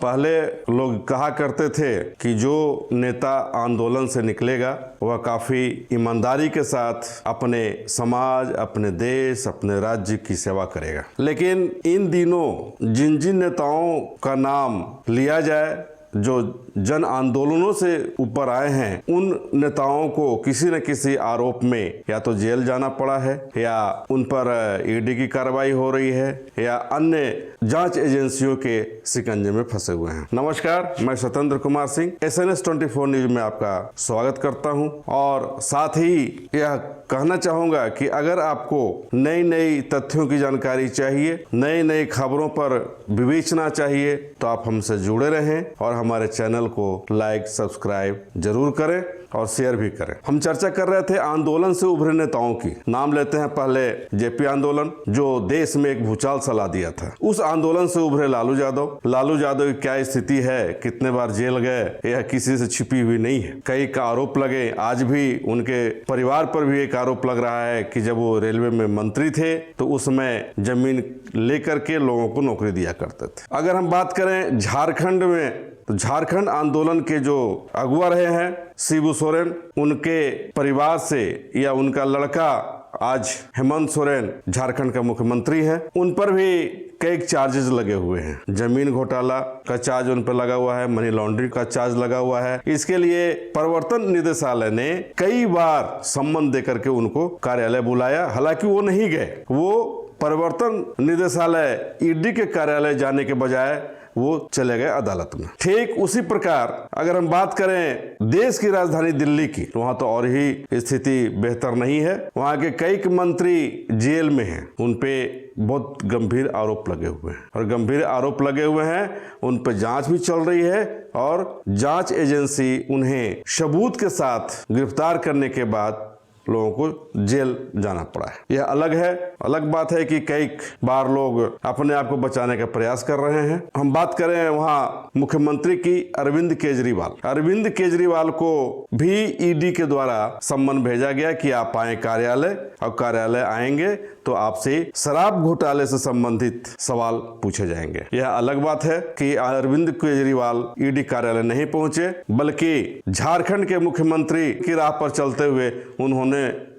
पहले लोग कहा करते थे कि जो नेता आंदोलन से निकलेगा वह काफी ईमानदारी के साथ अपने समाज, अपने देश, अपने राज्य की सेवा करेगा। लेकिन इन दिनों जिन जिन नेताओं का नाम लिया जाए जो जन आंदोलनों से ऊपर आए हैं, उन नेताओं को किसी न किसी आरोप में या तो जेल जाना पड़ा है या उन पर ईडी की कार्रवाई हो रही है या अन्य जांच एजेंसियों के शिकंजे में फंसे हुए हैं। नमस्कार, मैं सत्येंद्र कुमार सिंह SNS 24 न्यूज में आपका स्वागत करता हूं और साथ ही यह कहना चाहूंगा कि अगर आपको नई नई तथ्यों की जानकारी चाहिए, नई नई खबरों पर विवेचना चाहिए, तो आप हमसे जुड़े रहें और हमारे चैनल को लाइक, सब्सक्राइब जरूर करें और शेयर भी करें। हम चर्चा कर रहे थे आंदोलन से उभरे नेताओं की। नाम लेते हैं पहले जेपी आंदोलन, जो देश में एक भूचाल सा ला दिया था। उस आंदोलन से उभरे लालू यादव। लालू यादव की क्या स्थिति है, कितने बार जेल गए, यह किसी से छिपी हुई नहीं है। कई का आरोप लगे, आज भी उनके परिवार पर भी एक आरोप लग रहा है कि जब वो रेलवे में मंत्री थे तो उसमें जमीन लेकर के लोगों को नौकरी दिया करते थे। अगर हम बात करें झारखंड में, तो झारखंड आंदोलन के जो अगुवा रहे हैं शिबू सोरेन, उनके परिवार से या उनका लड़का आज हेमंत सोरेन झारखंड का मुख्यमंत्री है, उन पर भी कई चार्जेस लगे हुए हैं। जमीन घोटाला का चार्ज उन पर लगा हुआ है, मनी लॉन्ड्रिंग का चार्ज लगा हुआ है। इसके लिए प्रवर्तन निदेशालय ने कई बार सम्मन देकर के उनको कार्यालय बुलाया, हालांकि वो नहीं गए। वो प्रवर्तन निदेशालय ईडी के कार्यालय जाने के बजाय वो चले गए अदालत में। ठीक उसी प्रकार अगर हम बात करें देश की राजधानी दिल्ली की, तो वहां तो और ही स्थिति बेहतर नहीं है। वहां के कई मंत्री जेल में हैं, उन पे बहुत गंभीर आरोप लगे हुए हैं और गंभीर आरोप लगे हुए हैं, उन पर जांच भी चल रही है और जांच एजेंसी उन्हें सबूत के साथ गिरफ्तार करने के बाद लोगों को जेल जाना पड़ा है। यह अलग है। अलग बात है कि कई बार लोग अपने आप को बचाने का प्रयास कर रहे हैं। हम बात करें वहां मुख्यमंत्री की, अरविंद केजरीवाल को भी ईडी के द्वारा सम्मन भेजा गया कि आप आए कार्यालय, और कार्यालय आएंगे तो आपसे शराब घोटाले से संबंधित सवाल पूछे जाएंगे। यह अलग बात है कि अरविंद केजरीवाल ईडी कार्यालय नहीं पहुंचे, बल्कि झारखंड के मुख्यमंत्री की राह पर चलते हुए उन्होंने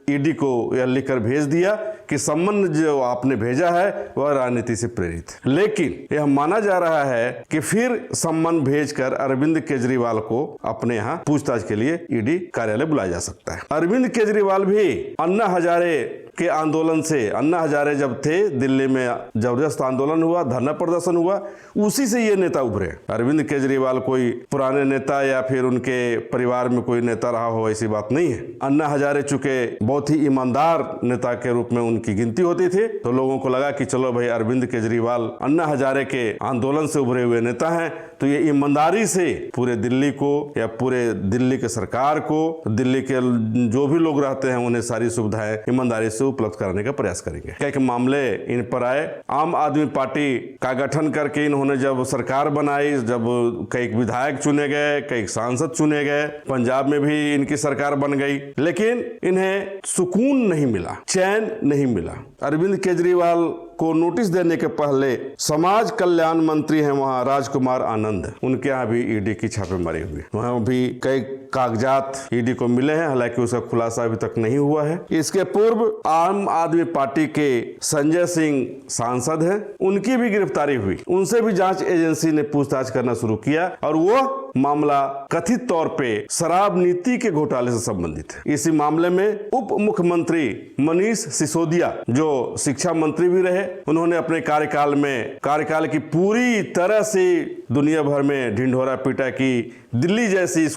ईडी को यह लिखकर भेज दिया कि सम्मन जो आपने भेजा है वह राजनीति से प्रेरित है। लेकिन यह माना जा रहा है कि फिर सम्मन भेजकर अरविंद केजरीवाल को अपने यहाँ पूछताछ के लिए ईडी कार्यालय बुलाया जा सकता है। अरविंद केजरीवाल भी अन्ना हजारे के आंदोलन से, अन्ना हजारे जब थे दिल्ली में जबरदस्त आंदोलन हुआ, धरना प्रदर्शन हुआ, उसी से ये नेता उभरे। अरविंद केजरीवाल कोई पुराने नेता या फिर उनके परिवार में कोई नेता रहा हो, ऐसी बात नहीं है। अन्ना हजारे चूंकि बहुत ही ईमानदार नेता के रूप में उनकी गिनती होती थी, तो लोगों को लगा कि चलो भाई अरविंद केजरीवाल अन्ना हजारे के आंदोलन से उभरे हुए नेता हैं, तो ये ईमानदारी से पूरे दिल्ली को या पूरे दिल्ली के सरकार को, दिल्ली के जो भी लोग रहते हैं उन्हें सारी सुविधाएं ईमानदारी से उपलब्ध कराने का प्रयास करेंगे। कई मामले इन पर आए। आम आदमी पार्टी का गठन करके इन्होंने जब सरकार बनाई, जब कई विधायक चुने गए, कई सांसद चुने गए, पंजाब में भी इनकी सरकार बन गई, लेकिन इन्हें सुकून नहीं मिला, चैन नहीं मिला। अरविंद केजरीवाल को नोटिस देने के पहले समाज कल्याण मंत्री हैं वहां राजकुमार आनंद, उनके यहाँ भी ईडी की छापेमारी हुई। वहां भी कई कागजात ईडी को मिले हैं, हालांकि उसका खुलासा अभी तक नहीं हुआ है। इसके पूर्व आम आदमी पार्टी के संजय सिंह सांसद हैं, उनकी भी गिरफ्तारी हुई। उनसे भी जांच एजेंसी ने पूछताछ करना शुरू किया और वो मामला कथित तौर पे शराब नीति के घोटाले से संबंधित है। इसी मामले में उप मुख्यमंत्री मनीष सिसोदिया, जो शिक्षा मंत्री भी रहे, उन्होंने अपने कार्यकाल की पूरी तरह से दुनिया भर में ढिंढोरा पीटा कि दिल्ली जैसे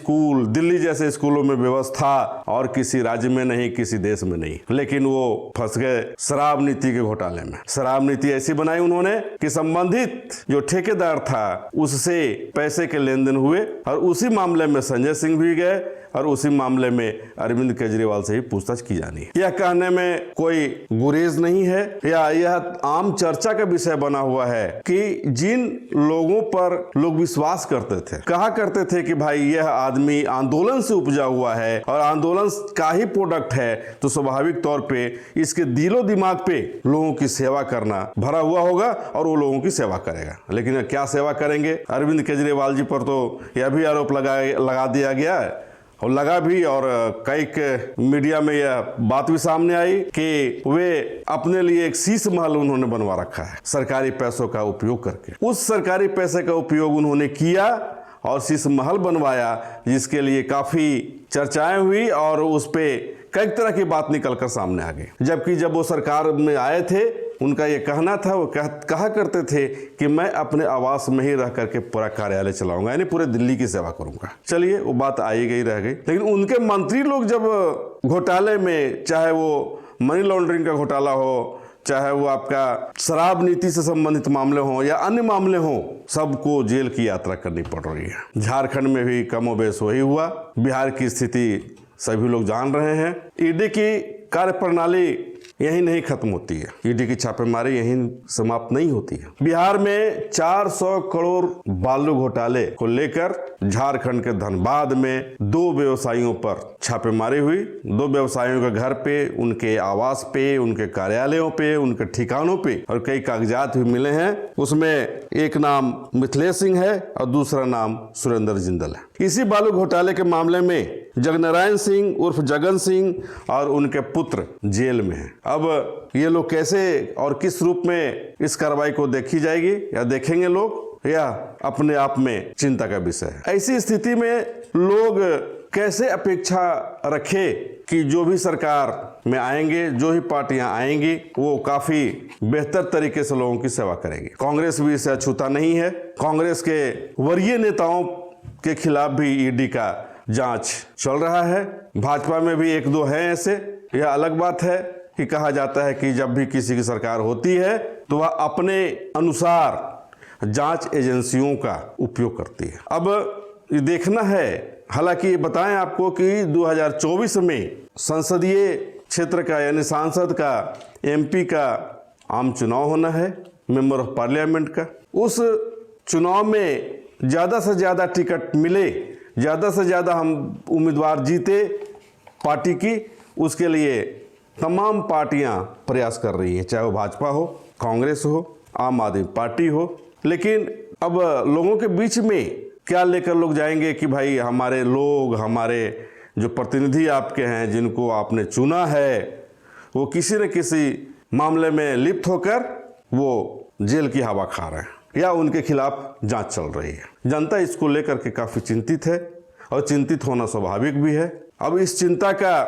स्कूलों में व्यवस्था और किसी राज्य में नहीं, किसी देश में नहीं। लेकिन वो फंस गए शराब नीति के घोटाले में। शराब नीति ऐसी बनाई उन्होंने कि संबंधित जो ठेकेदार था उससे पैसे के लेन देन हुए और उसी मामले में संजय सिंह भी गए और उसी मामले में अरविंद केजरीवाल से ही पूछताछ की जानी है। यह कहने में कोई गुरेज नहीं है या यह आम चर्चा का विषय बना हुआ है कि जिन लोगों पर लोग विश्वास करते थे, कहा करते थे कि भाई यह आदमी आंदोलन से उपजा हुआ है और आंदोलन का ही प्रोडक्ट है, तो स्वाभाविक तौर पे इसके दिलो दिमाग पे लोगों की सेवा करना भरा हुआ होगा और वो लोगों की सेवा करेगा। लेकिन क्या सेवा करेंगे? अरविंद केजरीवाल जी पर तो यह भी आरोप लगा दिया गया है और लगा भी, और कई मीडिया में यह बात भी सामने आई कि वे अपने लिए एक शीश महल उन्होंने बनवा रखा है सरकारी पैसों का उपयोग करके। उस सरकारी पैसे का उपयोग उन्होंने किया और शीश महल बनवाया, जिसके लिए काफी चर्चाएं हुई और उस पे कई तरह की बात निकलकर सामने आ गई। जबकि जब वो सरकार में आए थे, उनका ये कहना था, वो कहा करते थे कि मैं अपने आवास में ही रह करके पूरा कार्यालय चलाऊंगा, यानी पूरे दिल्ली की सेवा करूंगा। चलिए, वो बात आई गई रह गई। लेकिन उनके मंत्री लोग जब घोटाले में, चाहे वो मनी लॉन्ड्रिंग का घोटाला हो, चाहे वो आपका शराब नीति से संबंधित मामले हों या अन्य मामले हों, सबको जेल की यात्रा करनी पड़ रही है। झारखंड में भी कमोबेश वही हुआ। बिहार की स्थिति सभी लोग जान रहे हैं। ईडी की कार्यप्रणाली यही नहीं खत्म होती है, ईडी की छापेमारी यही समाप्त नहीं होती है। बिहार में 400 करोड़ बालू घोटाले को लेकर झारखंड के धनबाद में 2 व्यवसायियों पर छापेमारी हुई। 2 व्यवसायियों के घर पे, उनके आवास पे, उनके कार्यालयों पे, उनके ठिकानों पे और कई कागजात भी मिले हैं। उसमें एक नाम मिथिलेश सिंह है और दूसरा नाम सुरेंद्र जिंदल है। इसी बालू घोटाले के मामले में जगनारायण सिंह उर्फ जगन सिंह और उनके पुत्र जेल में हैं। अब ये लोग कैसे और किस रूप में इस कार्रवाई को देखी जाएगी या देखेंगे लोग, या अपने आप में चिंता का विषय है। ऐसी स्थिति में लोग कैसे अपेक्षा रखे कि जो भी सरकार में आएंगे, जो ही पार्टियां आएंगी, वो काफी बेहतर तरीके से लोगों की सेवा करेगी। कांग्रेस भी इसे अछूता नहीं है। कांग्रेस के वरीय नेताओं के खिलाफ भी ईडी का जांच चल रहा है। भाजपा में भी 1-2 हैं ऐसे। यह अलग बात है कि कहा जाता है कि जब भी किसी की सरकार होती है तो वह अपने अनुसार जांच एजेंसियों का उपयोग करती है। अब ये देखना है, हालांकि ये बताएं आपको कि 2024 में संसदीय क्षेत्र का यानी सांसद का, एमपी का आम चुनाव होना है, मेंबर ऑफ पार्लियामेंट का। उस चुनाव में ज़्यादा से ज़्यादा टिकट मिले, ज़्यादा से ज़्यादा हम उम्मीदवार जीते पार्टी की, उसके लिए तमाम पार्टियां प्रयास कर रही हैं, चाहे वो भाजपा हो, कांग्रेस हो, आम आदमी पार्टी हो। लेकिन अब लोगों के बीच में क्या लेकर लोग जाएंगे कि भाई हमारे लोग, हमारे जो प्रतिनिधि आपके हैं, जिनको आपने चुना है, वो किसी न किसी मामले में लिप्त होकर वो जेल की हवा खा रहे हैं या उनके खिलाफ जांच चल रही है। जनता इसको लेकर के काफी चिंतित है और चिंतित होना स्वाभाविक भी है। अब इस चिंता का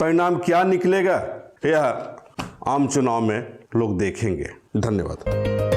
परिणाम क्या निकलेगा, यह आम चुनाव में लोग देखेंगे। धन्यवाद।